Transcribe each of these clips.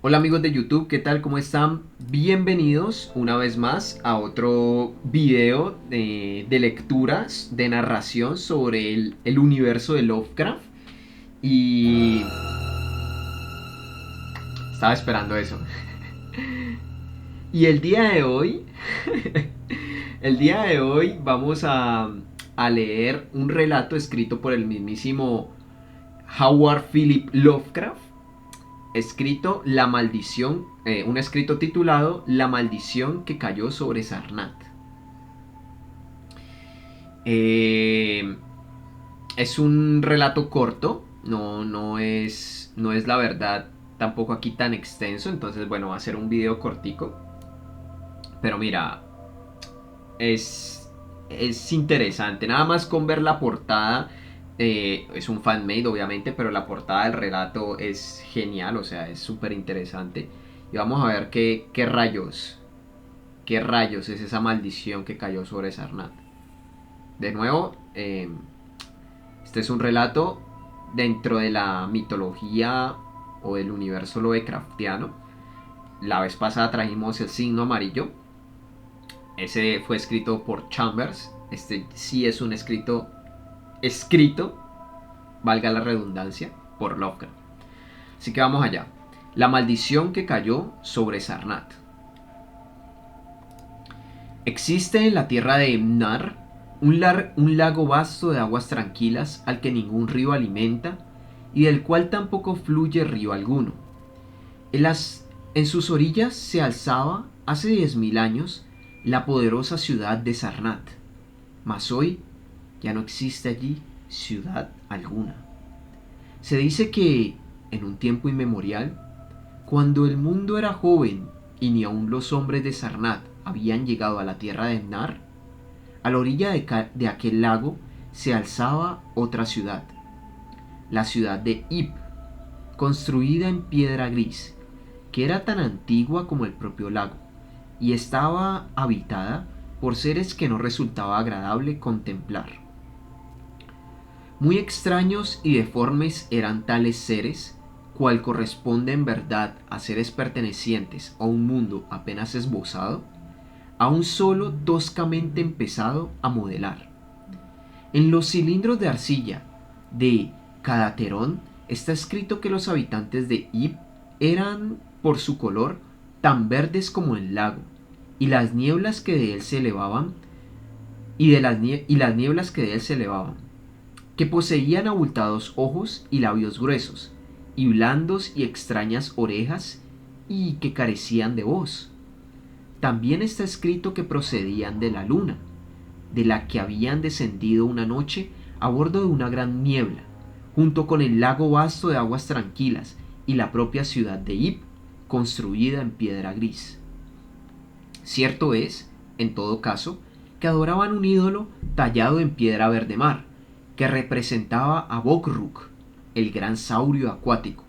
Hola amigos de YouTube, ¿qué tal? ¿Cómo están? Bienvenidos una vez más a otro video de lecturas, de narración sobre el universo de Lovecraft. Y estaba esperando eso. Y el día de hoy, el día de hoy vamos a leer un relato escrito por el mismísimo Howard Philip Lovecraft, escrito La Maldición, un escrito titulado La Maldición que cayó sobre Sarnath. Eh, es un relato corto, no es la verdad tampoco aquí tan extenso, entonces bueno, va a ser un video cortico. Pero mira, es interesante, nada más con ver la portada. Es un fanmade obviamente, pero la portada del relato es genial, o sea, es súper interesante. Y vamos a ver qué rayos es esa maldición que cayó sobre Sarnath. De nuevo, este es un relato dentro de la mitología o del universo Lovecraftiano. La vez pasada trajimos el signo amarillo. Ese fue escrito por Chambers. Este sí es un escrito, valga la redundancia, por Lovecraft. Así que vamos allá. La maldición que cayó sobre Sarnath. Existe en la tierra de Emnar un lago vasto de aguas tranquilas al que ningún río alimenta y del cual tampoco fluye río alguno. En, en sus orillas se alzaba, hace 10.000 años, la poderosa ciudad de Sarnath, mas hoy ya no existe allí ciudad alguna. Se dice que, en un tiempo inmemorial, cuando el mundo era joven y ni aun los hombres de Sarnath habían llegado a la tierra de Nar, a la orilla de aquel lago se alzaba otra ciudad, la ciudad de Ib, construida en piedra gris, que era tan antigua como el propio lago, y estaba habitada por seres que no resultaba agradable contemplar. Muy extraños y deformes eran tales seres, cual corresponde en verdad a seres pertenecientes a un mundo apenas esbozado, aún solo toscamente empezado a modelar. En los cilindros de arcilla de Cadaterón está escrito que los habitantes de Ib eran, por su color, tan verdes como el lago, y las nieblas que de él se elevaban, y las nieblas que de él se elevaban, que poseían abultados ojos y labios gruesos, y blandos y extrañas orejas, y que carecían de voz. También está escrito que procedían de la luna, de la que habían descendido una noche a bordo de una gran niebla, junto con el lago vasto de aguas tranquilas y la propia ciudad de Ib, construida en piedra gris. Cierto es, en todo caso, que adoraban un ídolo tallado en piedra verde mar, que representaba a Bokruk, el gran saurio acuático,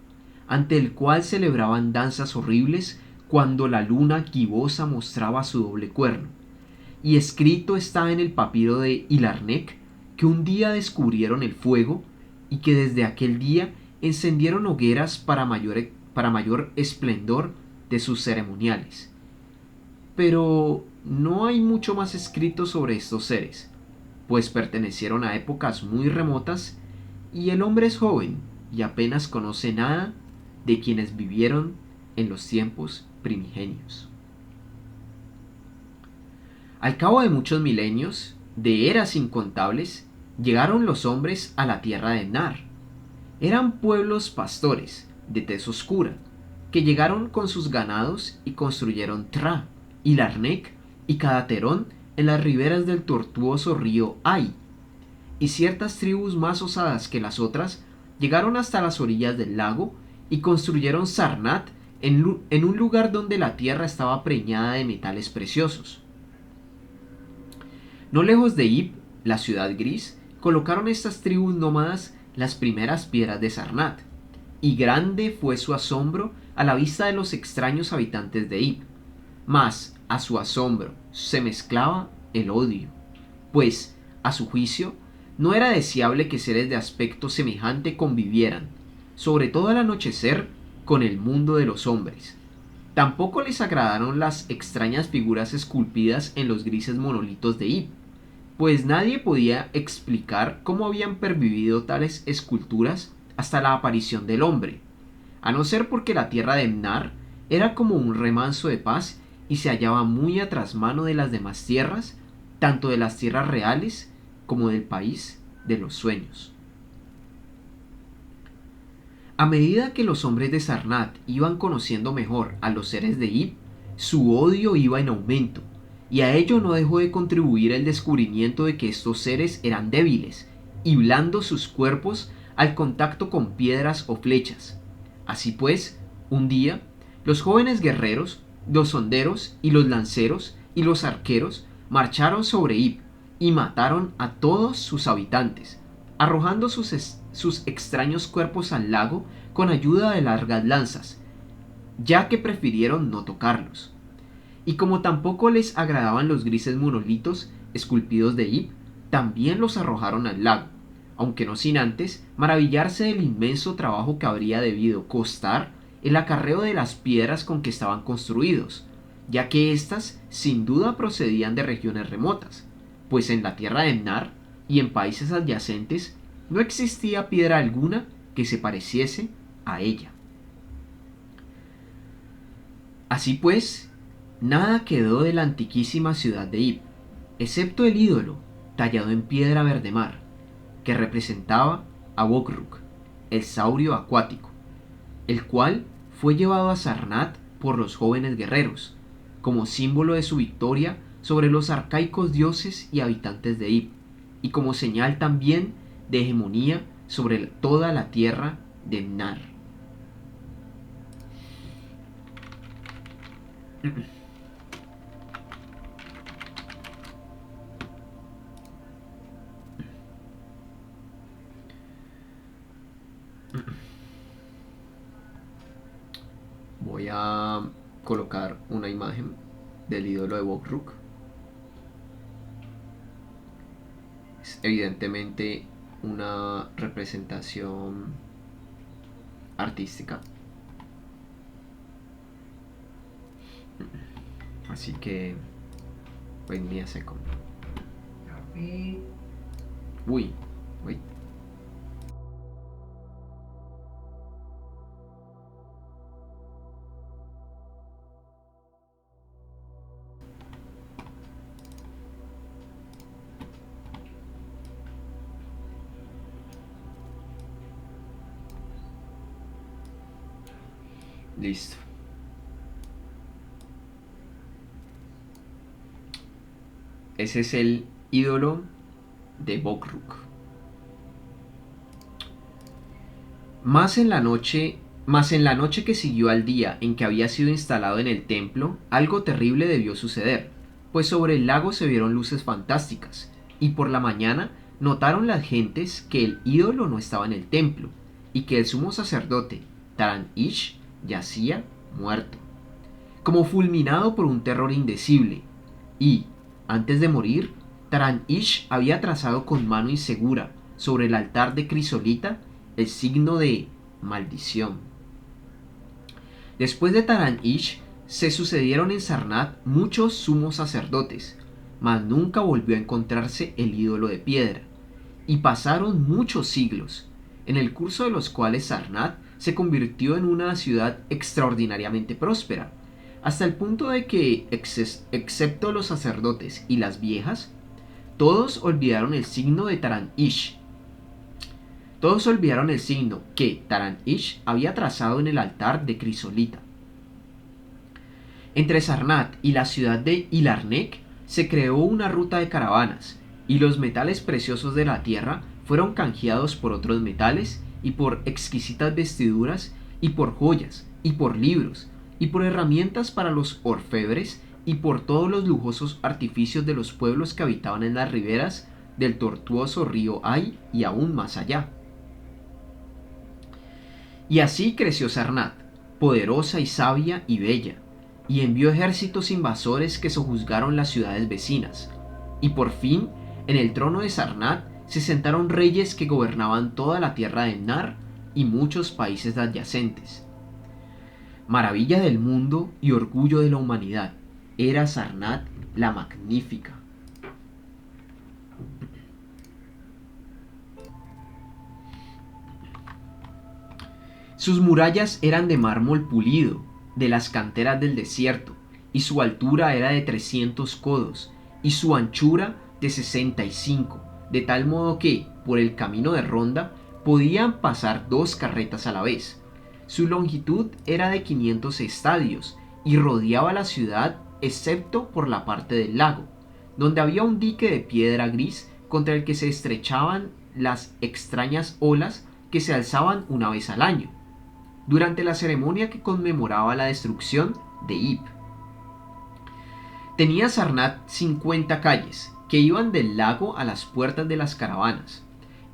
ante el cual celebraban danzas horribles cuando la luna gibosa mostraba su doble cuerno. Y escrito está en el papiro de Ilarnec que un día descubrieron el fuego y que desde aquel día encendieron hogueras para mayor esplendor de sus ceremoniales. Pero no hay mucho más escrito sobre estos seres, pues pertenecieron a épocas muy remotas y el hombre es joven y apenas conoce nada de quienes vivieron en los tiempos primigenios. Al cabo de muchos milenios, de eras incontables, llegaron los hombres a la tierra de Nar. Eran pueblos pastores, de tez oscura, que llegaron con sus ganados y construyeron Tra, y Larnec y Cadaterón en las riberas del tortuoso río Ai, y ciertas tribus más osadas que las otras llegaron hasta las orillas del lago y construyeron Sarnath en un lugar donde la tierra estaba preñada de metales preciosos. No lejos de Ib, la ciudad gris, colocaron estas tribus nómadas las primeras piedras de Sarnath, y grande fue su asombro a la vista de los extraños habitantes de Ib. Mas a su asombro se mezclaba el odio, pues, a su juicio, no era deseable que seres de aspecto semejante convivieran, sobre todo al anochecer, con el mundo de los hombres. Tampoco les agradaron las extrañas figuras esculpidas en los grises monolitos de Ib, pues nadie podía explicar cómo habían pervivido tales esculturas hasta la aparición del hombre, a no ser porque la tierra de Mnar era como un remanso de paz y se hallaba muy a trasmano de las demás tierras, tanto de las tierras reales como del país de los sueños. A medida que los hombres de Sarnath iban conociendo mejor a los seres de Ib, su odio iba en aumento, y a ello no dejó de contribuir el descubrimiento de que estos seres eran débiles y blandos sus cuerpos al contacto con piedras o flechas. Así pues, un día, los jóvenes guerreros, los sonderos y los lanceros y los arqueros marcharon sobre Ib y mataron a todos sus habitantes, arrojando sus extraños cuerpos al lago con ayuda de largas lanzas, ya que prefirieron no tocarlos. Y como tampoco les agradaban los grises monolitos esculpidos de Ib, también los arrojaron al lago, aunque no sin antes maravillarse del inmenso trabajo que habría debido costar el acarreo de las piedras con que estaban construidos, ya que éstas sin duda procedían de regiones remotas, pues en la tierra de Mnar y en países adyacentes no existía piedra alguna que se pareciese a ella. Así pues, nada quedó de la antiquísima ciudad de Ib, excepto el ídolo tallado en piedra verde mar, que representaba a Bokrug, el saurio acuático, el cual fue llevado a Sarnath por los jóvenes guerreros, como símbolo de su victoria sobre los arcaicos dioses y habitantes de Ib, y como señal también de hegemonía sobre toda la tierra de Mnar. Voy a colocar una imagen del ídolo de Bokrug. Es evidentemente una representación artística. Así que wait me a second. Uy, wait. Listo. Ese es el ídolo de Bokrug. Más en la noche que siguió al día en que había sido instalado en el templo, algo terrible debió suceder, pues sobre el lago se vieron luces fantásticas, y por la mañana notaron las gentes que el ídolo no estaba en el templo, y que el sumo sacerdote, Taran-Ish, yacía muerto, como fulminado por un terror indecible, y, antes de morir, Taran-Ish había trazado con mano insegura sobre el altar de crisolita el signo de maldición. Después de Taran-Ish se sucedieron en Sarnath muchos sumos sacerdotes, mas nunca volvió a encontrarse el ídolo de piedra, y pasaron muchos siglos, en el curso de los cuales Sarnath se convirtió en una ciudad extraordinariamente próspera, hasta el punto de que, excepto los sacerdotes y las viejas, todos olvidaron el signo de Taran-Ish. Todos olvidaron el signo que Taran-Ish había trazado en el altar de crisolita. Entre Sarnath y la ciudad de Ilarnek se creó una ruta de caravanas, y los metales preciosos de la tierra fueron canjeados por otros metales, y por exquisitas vestiduras, y por joyas, y por libros, y por herramientas para los orfebres, y por todos los lujosos artificios de los pueblos que habitaban en las riberas del tortuoso río Ai y aún más allá. Y así creció Sarnath, poderosa y sabia y bella, y envió ejércitos invasores que sojuzgaron las ciudades vecinas, y por fin, en el trono de Sarnath se sentaron reyes que gobernaban toda la tierra de Mnar y muchos países adyacentes. maravilla del mundo y orgullo de la humanidad, era Sarnath la Magnífica. Sus murallas eran de mármol pulido, de las canteras del desierto, y su altura era de 300 codos, y su anchura de 65, de tal modo que, por el camino de ronda, podían pasar 2 carretas a la vez. Su longitud era de 500 estadios, y rodeaba la ciudad excepto por la parte del lago, donde había un dique de piedra gris contra el que se estrechaban las extrañas olas que se alzaban una vez al año, durante la ceremonia que conmemoraba la destrucción de Ib. Tenía Sarnath 50 calles, que iban del lago a las puertas de las caravanas,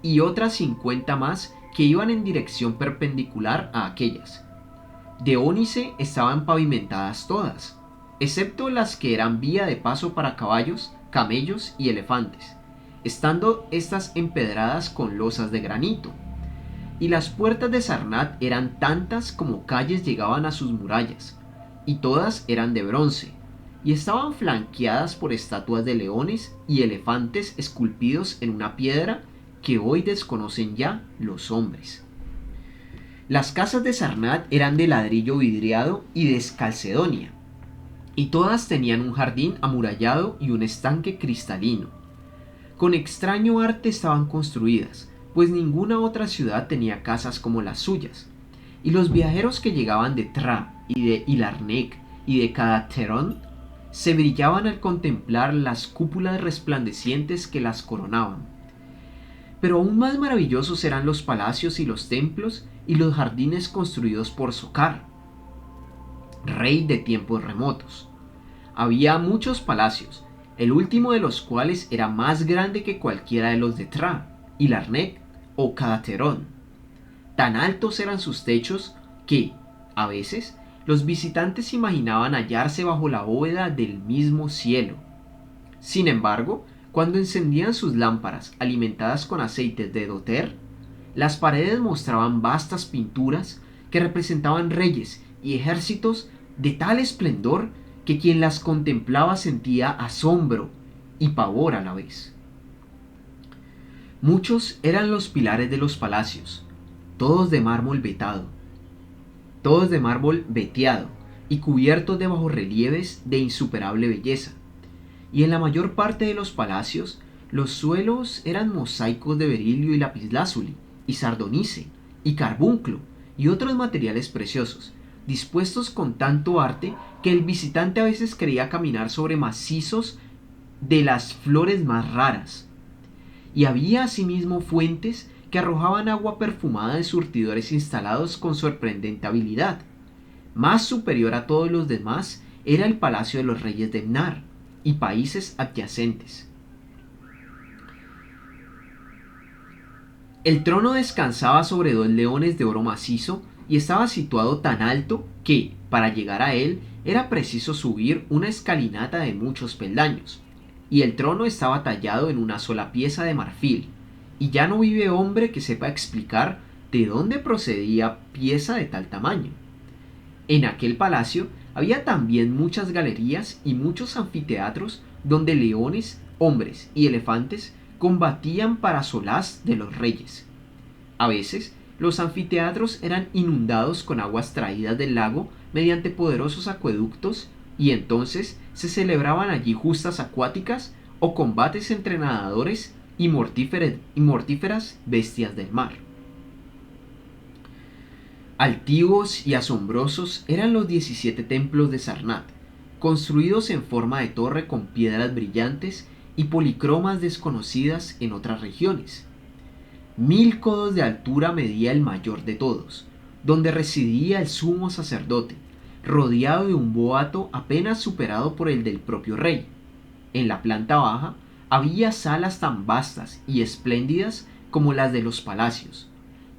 y otras 50 más que iban en dirección perpendicular a aquellas. De ónice estaban pavimentadas todas, excepto las que eran vía de paso para caballos, camellos y elefantes, estando estas empedradas con losas de granito. Y las puertas de Sarnath eran tantas como calles llegaban a sus murallas, y todas eran de bronce, y estaban flanqueadas por estatuas de leones y elefantes esculpidos en una piedra que hoy desconocen ya los hombres. Las casas de Sarnath eran de ladrillo vidriado y de escalcedonia, y todas tenían un jardín amurallado y un estanque cristalino. Con extraño arte estaban construidas, pues ninguna otra ciudad tenía casas como las suyas, y los viajeros que llegaban de Tra y de Ilarnec y de Cadaterón se brillaban al contemplar las cúpulas resplandecientes que las coronaban. Pero aún más maravillosos eran los palacios y los templos y los jardines construidos por Sokar, rey de tiempos remotos. Había muchos palacios, el último de los cuales era más grande que cualquiera de los de Tra, Ilarnec o Cadaterón. Tan altos eran sus techos que, a veces, los visitantes imaginaban hallarse bajo la bóveda del mismo cielo. Sin embargo, cuando encendían sus lámparas alimentadas con aceites de doter, las paredes mostraban vastas pinturas que representaban reyes y ejércitos de tal esplendor que quien las contemplaba sentía asombro y pavor a la vez. Muchos eran los pilares de los palacios, todos de mármol veteado y cubiertos de bajorrelieves de insuperable belleza. Y en la mayor parte de los palacios, los suelos eran mosaicos de berilio y lapislázuli, y sardonice, y carbunclo, y otros materiales preciosos, dispuestos con tanto arte que el visitante a veces creía caminar sobre macizos de las flores más raras. Y había asimismo fuentes que arrojaban agua perfumada de surtidores instalados con sorprendente habilidad. Más superior a todos los demás era el palacio de los reyes de Mnar y países adyacentes. El trono descansaba sobre 2 leones de oro macizo y estaba situado tan alto que, para llegar a él, era preciso subir una escalinata de muchos peldaños, y el trono estaba tallado en una sola pieza de marfil, y ya no vive hombre que sepa explicar de dónde procedía pieza de tal tamaño. En aquel palacio había también muchas galerías y muchos anfiteatros donde leones, hombres y elefantes combatían para solaz de los reyes. A veces, los anfiteatros eran inundados con aguas traídas del lago mediante poderosos acueductos, y entonces se celebraban allí justas acuáticas o combates entre nadadores y mortíferas bestias del mar. Altivos y asombrosos eran los 17 templos de Sarnath, construidos en forma de torre con piedras brillantes y policromas desconocidas en otras regiones. 1000 codos de altura medía el mayor de todos, donde residía el sumo sacerdote, rodeado de un boato apenas superado por el del propio rey. En la planta baja había salas tan vastas y espléndidas como las de los palacios.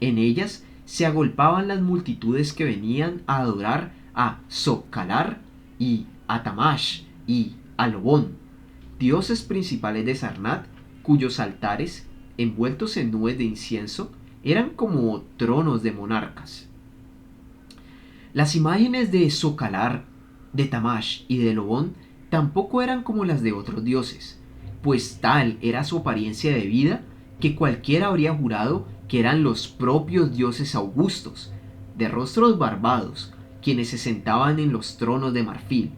En ellas se agolpaban las multitudes que venían a adorar a Sokkalar y a Tamash y a Lobón, dioses principales de Sarnath, cuyos altares, envueltos en nubes de incienso, eran como tronos de monarcas. Las imágenes de Socalar, de Tamash y de Lobón tampoco eran como las de otros dioses, pues tal era su apariencia de vida que cualquiera habría jurado que eran los propios dioses augustos, de rostros barbados, quienes se sentaban en los tronos de marfil,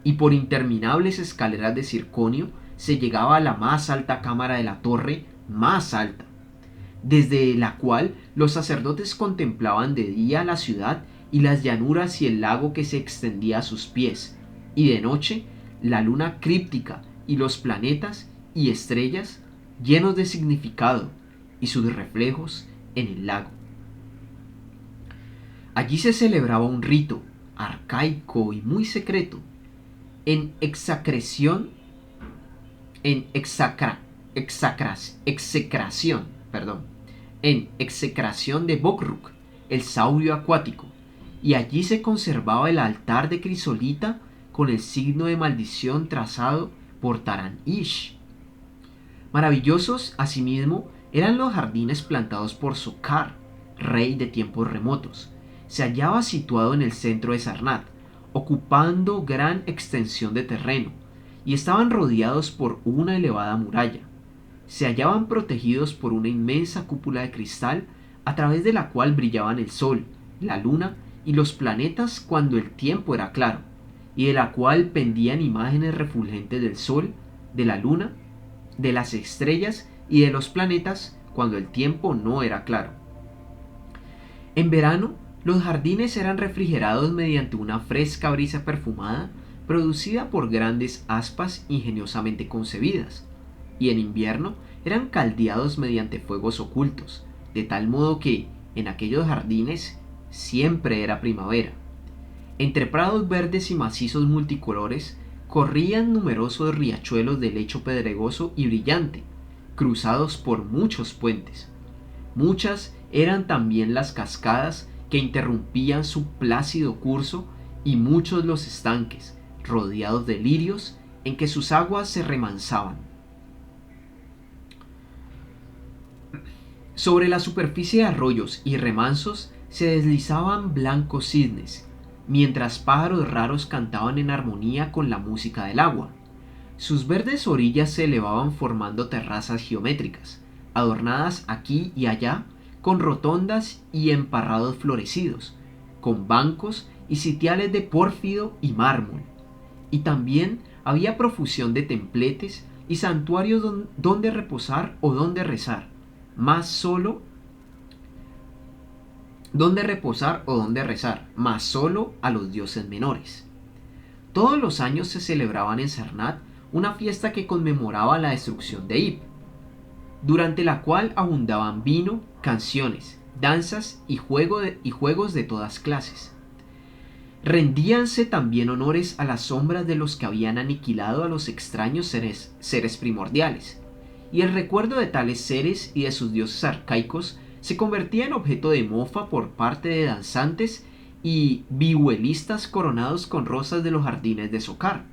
y por interminables escaleras de circonio se llegaba a la más alta cámara de la torre más alta, desde la cual los sacerdotes contemplaban de día la ciudad y las llanuras y el lago que se extendía a sus pies, y de noche la luna críptica y los planetas y estrellas llenos de significado y sus reflejos en el lago. Allí se celebraba un rito arcaico y muy secreto en execración, en execración de Bokruk, el saurio acuático, y allí se conservaba el altar de crisolita con el signo de maldición trazado por Taran Ish. Maravillosos, asimismo, eran los jardines plantados por Sokar, rey de tiempos remotos. Se hallaba situado en el centro de Sarnath, ocupando gran extensión de terreno, y estaban rodeados por una elevada muralla. Se hallaban protegidos por una inmensa cúpula de cristal a través de la cual brillaban el sol, la luna y los planetas cuando el tiempo era claro, y de la cual pendían imágenes refulgentes del sol, de la luna, de las estrellas y de los planetas cuando el tiempo no era claro. En verano, los jardines eran refrigerados mediante una fresca brisa perfumada producida por grandes aspas ingeniosamente concebidas, y en invierno eran caldeados mediante fuegos ocultos, de tal modo que, en aquellos jardines, siempre era primavera. Entre prados verdes y macizos multicolores corrían numerosos riachuelos de lecho pedregoso y brillante, cruzados por muchos puentes. Muchas eran también las cascadas que interrumpían su plácido curso y muchos los estanques, rodeados de lirios, en que sus aguas se remansaban. Sobre la superficie de arroyos y remansos se deslizaban blancos cisnes, mientras pájaros raros cantaban en armonía con la música del agua. Sus verdes orillas se elevaban formando terrazas geométricas, adornadas aquí y allá con rotondas y emparrados florecidos, con bancos y sitiales de pórfido y mármol. Y también había profusión de templetes y santuarios donde reposar o donde rezar, más solo a los dioses menores. Todos los años se celebraban en Sarnath una fiesta que conmemoraba la destrucción de Ib, durante la cual abundaban vino, canciones, danzas y juegos de todas clases. Rendíanse también honores a las sombras de los que habían aniquilado a los extraños seres primordiales, y el recuerdo de tales seres y de sus dioses arcaicos se convertía en objeto de mofa por parte de danzantes y vihuelistas coronados con rosas de los jardines de Sokar.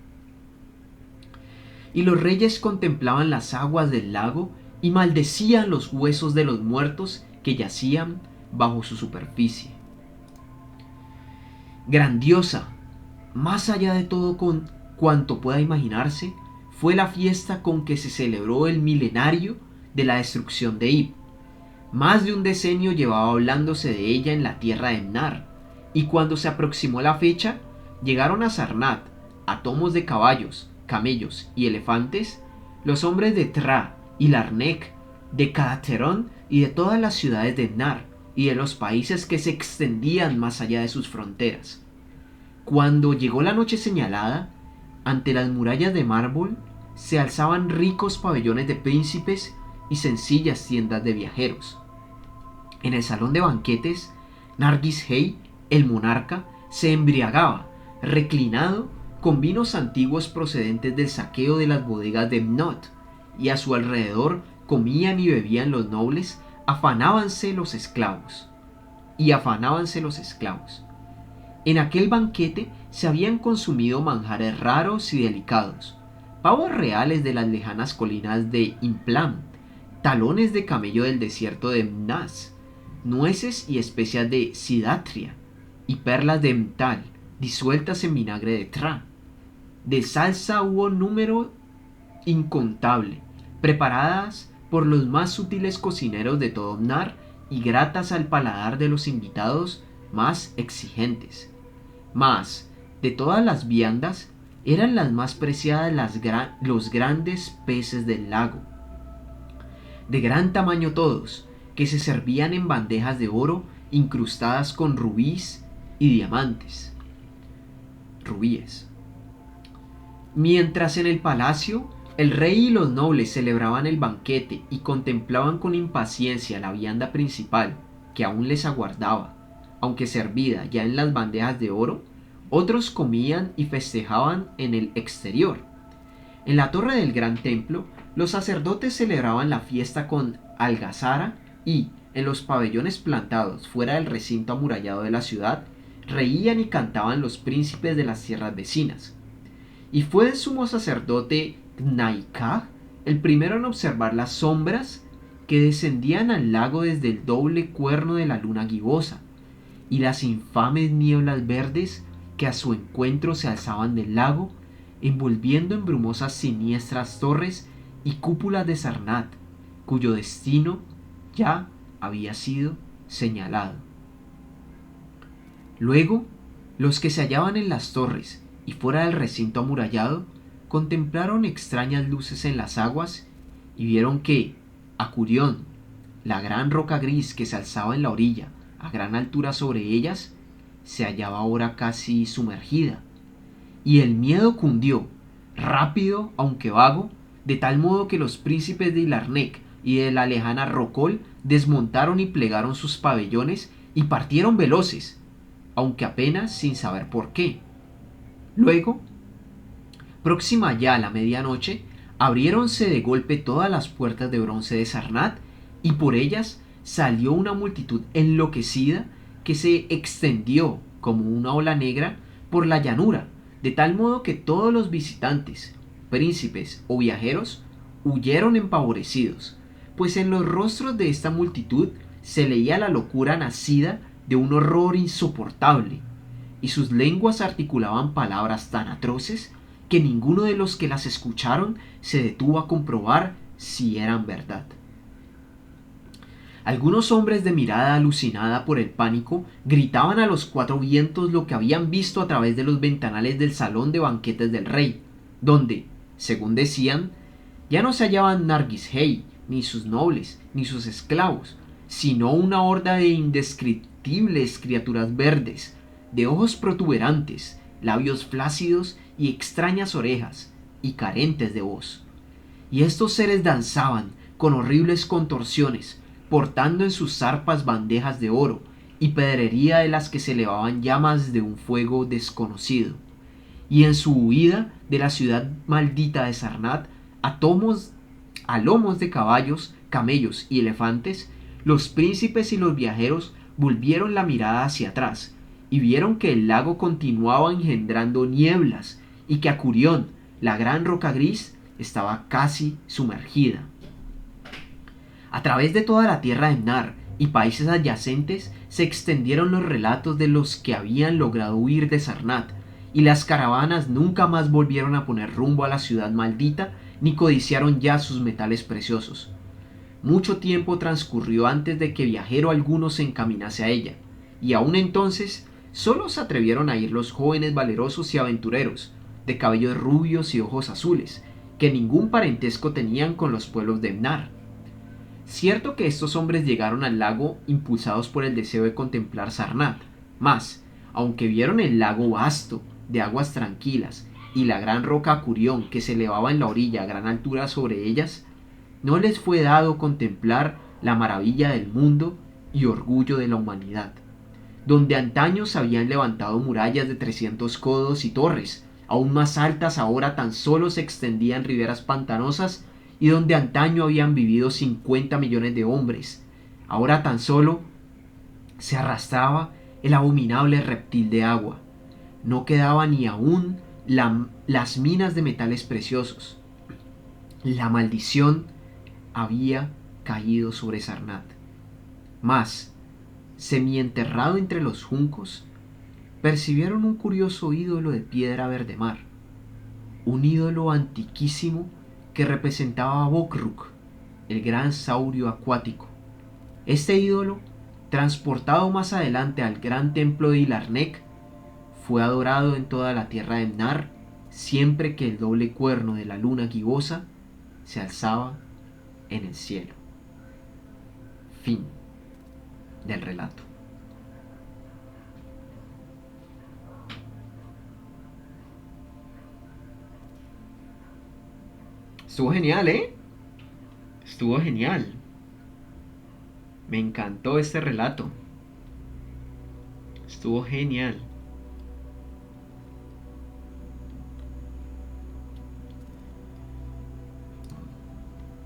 Y los reyes contemplaban las aguas del lago y maldecían los huesos de los muertos que yacían bajo su superficie. Grandiosa, más allá de todo cuanto pueda imaginarse, fue la fiesta con que se celebró el milenario de la destrucción de Ib. Más de un decenio llevaba hablándose de ella en la tierra de Mnar, y cuando se aproximó la fecha, llegaron a Sarnath, a tomos de caballos, camellos y elefantes, los hombres de Tra y Larnek, de Cadaterón y de todas las ciudades de Mnar, y de los países que se extendían más allá de sus fronteras. Cuando llegó la noche señalada, ante las murallas de mármol se alzaban ricos pabellones de príncipes y sencillas tiendas de viajeros. En el salón de banquetes, Nargis Hey, el monarca, se embriagaba, reclinado, con vinos antiguos procedentes del saqueo de las bodegas de Mnot, y a su alrededor comían y bebían los nobles, afanábanse los esclavos. En aquel banquete se habían consumido manjares raros y delicados, pavos reales de las lejanas colinas de Implam, talones de camello del desierto de Mnas, nueces y especias de Sidatria, y perlas de metal disueltas en vinagre de tra. De salsa hubo número incontable, preparadas por los más sutiles cocineros de todo Nar y gratas al paladar de los invitados más exigentes. Mas, de todas las viandas, eran las más preciadas los grandes peces del lago, de gran tamaño todos, que se servían en bandejas de oro incrustadas con rubíes y diamantes. Rubíes. Mientras en el palacio el rey y los nobles celebraban el banquete y contemplaban con impaciencia la vianda principal que aún les aguardaba, aunque servida ya en las bandejas de oro, otros comían y festejaban en el exterior. En la torre del gran templo, los sacerdotes celebraban la fiesta con algazara y, en los pabellones plantados fuera del recinto amurallado de la ciudad, reían y cantaban los príncipes de las tierras vecinas. Y fue el sumo sacerdote Gnaikah el primero en observar las sombras que descendían al lago desde el doble cuerno de la luna gibosa, y las infames nieblas verdes que a su encuentro se alzaban del lago, envolviendo en brumosas siniestras torres y cúpulas de Sarnath, cuyo destino ya había sido señalado. Luego, los que se hallaban en las torres y fuera del recinto amurallado contemplaron extrañas luces en las aguas y vieron que Acurión, la gran roca gris que se alzaba en la orilla a gran altura sobre ellas, se hallaba ahora casi sumergida, y el miedo cundió, rápido aunque vago, de tal modo que los príncipes de Ilarnec y de la lejana Rocol desmontaron y plegaron sus pabellones y partieron veloces, aunque apenas sin saber por qué. Luego, próxima ya a la medianoche, abriéronse de golpe todas las puertas de bronce de Sarnath, y por ellas salió una multitud enloquecida que se extendió como una ola negra por la llanura, de tal modo que todos los visitantes, príncipes o viajeros, huyeron empavoridos, pues en los rostros de esta multitud se leía la locura nacida de un horror insoportable, y sus lenguas articulaban palabras tan atroces que ninguno de los que las escucharon se detuvo a comprobar si eran verdad. Algunos hombres de mirada alucinada por el pánico gritaban a los cuatro vientos lo que habían visto a través de los ventanales del salón de banquetes del rey, donde, según decían, ya no se hallaban Nargis-Hey, ni sus nobles, ni sus esclavos, sino una horda de indescriptibles criaturas verdes, de ojos protuberantes, labios flácidos y extrañas orejas, y carentes de voz. Y estos seres danzaban con horribles contorsiones, portando en sus zarpas bandejas de oro y pedrería de las que se elevaban llamas de un fuego desconocido. Y en su huida de la ciudad maldita de Sarnath, a lomos de caballos, camellos y elefantes, los príncipes y los viajeros volvieron la mirada hacia atrás y vieron que el lago continuaba engendrando nieblas y que Acurión, la gran roca gris, estaba casi sumergida. A través de toda la tierra de Nar y países adyacentes se extendieron los relatos de los que habían logrado huir de Sarnath, y las caravanas nunca más volvieron a poner rumbo a la ciudad maldita ni codiciaron ya sus metales preciosos. Mucho tiempo transcurrió antes de que viajero alguno se encaminase a ella, y aún entonces solo se atrevieron a ir los jóvenes valerosos y aventureros, de cabellos rubios y ojos azules, que ningún parentesco tenían con los pueblos de Nar. Cierto que estos hombres llegaron al lago impulsados por el deseo de contemplar Sarnath, mas, aunque vieron el lago vasto, de aguas tranquilas, y la gran roca Acurión que se elevaba en la orilla a gran altura sobre ellas, no les fue dado contemplar la maravilla del mundo y orgullo de la humanidad, donde antaño se habían levantado murallas de 300 codos y torres, aún más altas ahora tan solo se extendían riberas pantanosas, y donde antaño habían vivido 50 millones de hombres, ahora tan solo se arrastraba el abominable reptil de agua. No quedaba ni aún las minas de metales preciosos. La maldición había caído sobre Sarnath. Mas, semienterrado entre los juncos, percibieron un curioso ídolo de piedra verde mar, un ídolo antiquísimo que representaba a Bokruk, el gran saurio acuático. Este ídolo, transportado más adelante al gran templo de Ilarnek, fue adorado en toda la tierra de Mnar siempre que el doble cuerno de la luna gibosa se alzaba en el cielo. Fin del relato. Estuvo genial, ¿eh? Estuvo genial. Me encantó este relato. Estuvo genial.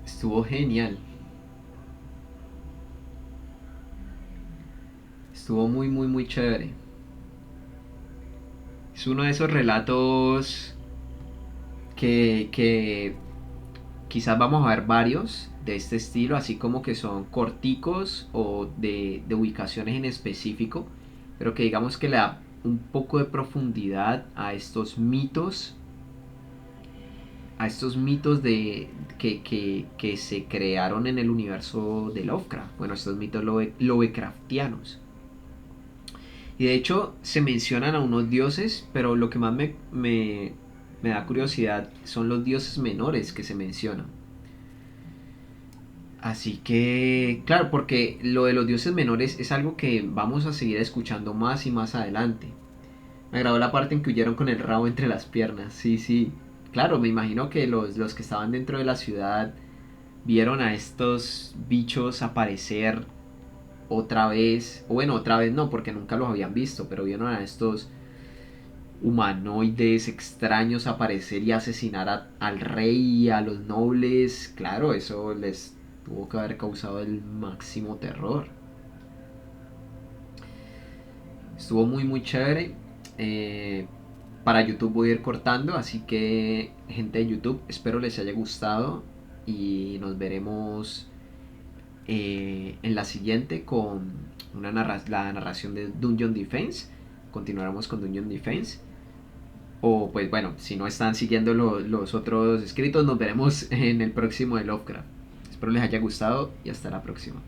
Estuvo genial. Estuvo muy, muy, muy chévere. Es uno de esos relatos que quizás vamos a ver varios de este estilo, así como que son corticos o de ubicaciones en específico, pero que digamos que le da un poco de profundidad a estos mitos que se crearon en el universo de Lovecraft, bueno, estos mitos Lovecraftianos. Y de hecho se mencionan a unos dioses, pero lo que más me da curiosidad son los dioses menores que se mencionan. Así que, claro, porque lo de los dioses menores es algo que vamos a seguir escuchando más y más adelante. Me agradó la parte en que huyeron con el rabo entre las piernas. Sí, sí. Claro, me imagino que los que estaban dentro de la ciudad vieron a estos bichos aparecer otra vez. O bueno, otra vez no, porque nunca los habían visto, pero vieron a estos humanoides extraños aparecer y asesinar al rey y a los nobles. Claro, eso les tuvo que haber causado el máximo terror. Estuvo muy muy chévere. Para YouTube voy a ir cortando, así que gente de YouTube, espero les haya gustado y nos veremos en la siguiente con la narración de Dungeon Defense. Continuaremos con Dungeon Defense. O pues bueno, si no están siguiendo los otros escritos, nos veremos en el próximo de Lovecraft. Espero les haya gustado y hasta la próxima.